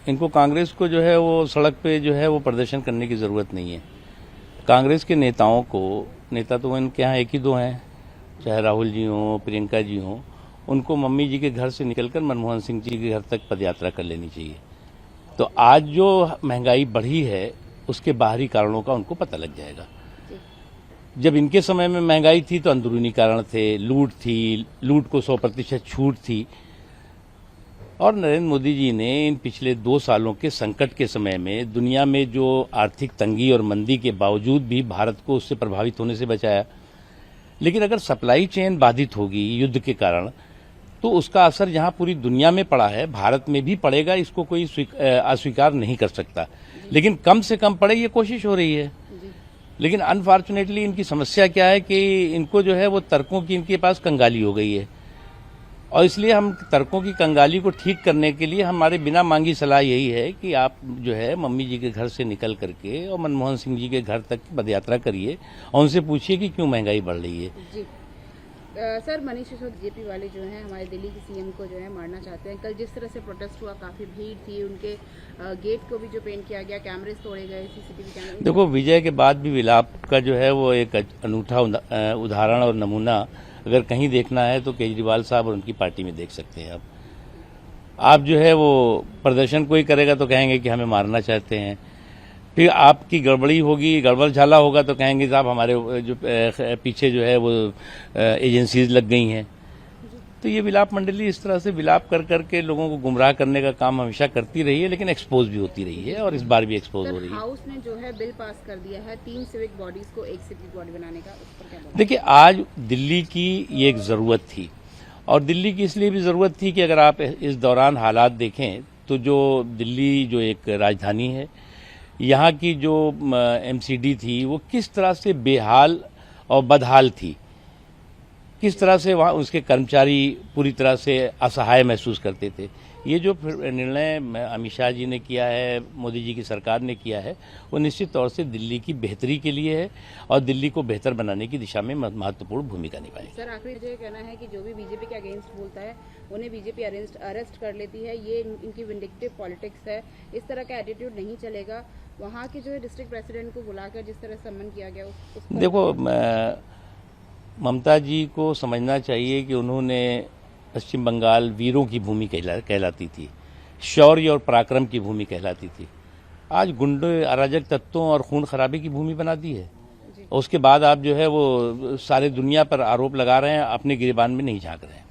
इनको कांग्रेस को जो है वो सड़क पे जो है वो प्रदर्शन करने की ज़रूरत नहीं है। कांग्रेस के नेताओं को, नेता तो इनके यहाँ एक ही दो हैं, चाहे राहुल जी हों, प्रियंका जी हों, उनको मम्मी जी के घर से निकलकर मनमोहन सिंह जी के घर तक पदयात्रा कर लेनी चाहिए। तो आज जो महंगाई बढ़ी है उसके बाहरी कारणों का उनको पता लग जाएगा। जब इनके समय में महंगाई थी तो अंदरूनी कारण थे, लूट थी, लूट को 100% छूट थी। और नरेंद्र मोदी जी ने इन पिछले 2 सालों के संकट के समय में दुनिया में जो आर्थिक तंगी और मंदी के बावजूद भी भारत को उससे प्रभावित होने से बचाया। लेकिन अगर सप्लाई चेन बाधित होगी युद्ध के कारण तो उसका असर जहां पूरी दुनिया में पड़ा है, भारत में भी पड़ेगा। इसको कोई अस्वीकार नहीं कर सकता, लेकिन कम से कम पड़े ये कोशिश हो रही है। लेकिन अनफॉर्चुनेटली इनकी समस्या क्या है कि इनको जो है वो तर्कों की इनके पास कंगाली हो गई है, और इसलिए हम तर्कों की कंगाली को ठीक करने के लिए हमारे बिना मांगी सलाह यही है कि आप जो है मम्मी जी के घर से निकल करके और मनमोहन सिंह जी के घर तक पदयात्रा करिए और उनसे पूछिए कि क्यों महंगाई बढ़ रही है। जी सर, मनीष सिसोदिया बीजेपी वाले जो हैं हमारे दिल्ली के सीएम को जो है मारना चाहते हैं। कल जिस तरह से प्रोटेस्ट हुआ, काफी भीड़ थी, उनके गेट को भी जो पेंट किया गया, कैमरेज तोड़े गए, सीसीटीवी कैमरे। देखो, विजय के बाद भी विलाप का जो है वो एक अनूठा उदाहरण और नमूना अगर कहीं देखना है तो केजरीवाल साहब और उनकी पार्टी में देख सकते हैं। आप जो है वो प्रदर्शन कोई करेगा तो कहेंगे कि हमें मारना चाहते हैं, फिर आपकी गड़बड़ी होगी, गड़बड़ झाला होगा तो कहेंगे साहब हमारे जो पीछे जो है वो एजेंसीज लग गई हैं। तो ये विलाप मंडली इस तरह से विलाप कर करके लोगों को गुमराह करने का काम हमेशा करती रही है, लेकिन एक्सपोज भी होती रही है और इस बार भी एक्सपोज हो रही है। हाउस ने जो है बिल पास कर दिया है 3 सिविक बॉडीज को एक सिविक बॉडी बनाने का, उस पर क्या बोलते हैं? देखिए, आज दिल्ली की ये एक जरूरत थी, और दिल्ली की इसलिए भी जरूरत थी कि अगर आप इस दौरान हालात देखें तो जो दिल्ली जो एक राजधानी है, यहाँ की जो एमसीडी थी वो किस तरह से बेहाल और बदहाल थी, किस तरह से वहाँ उसके कर्मचारी पूरी तरह से असहाय महसूस करते थे। ये जो निर्णय अमित शाह जी ने किया है, मोदी जी की सरकार ने किया है, वो निश्चित तौर से दिल्ली की बेहतरी के लिए है और दिल्ली को बेहतर बनाने की दिशा में महत्वपूर्ण भूमिका निभाएगी। सर, आखिरी मुझे कहना है कि जो भी बीजेपी के अगेंस्ट बोलता है उन्हें बीजेपी अरेस्ट कर लेती है। ये इनकी विंडिक्टिव पॉलिटिक्स है, इस तरह का एटीट्यूड नहीं चलेगा। वहाँ के जो है डिस्ट्रिक्ट प्रेसिडेंट को बुलाकर जिस तरह सम्मान किया गया देखो, ममता जी को समझना चाहिए कि उन्होंने पश्चिम बंगाल वीरों की भूमि कहलाती थी, शौर्य और पराक्रम की भूमि कहलाती थी। आज गुंडे, अराजक तत्वों और खून खराबे की भूमि बना दी है। उसके बाद आप जो है वो सारे दुनिया पर आरोप लगा रहे हैं, अपने गिरेबान में नहीं झांक रहे हैं।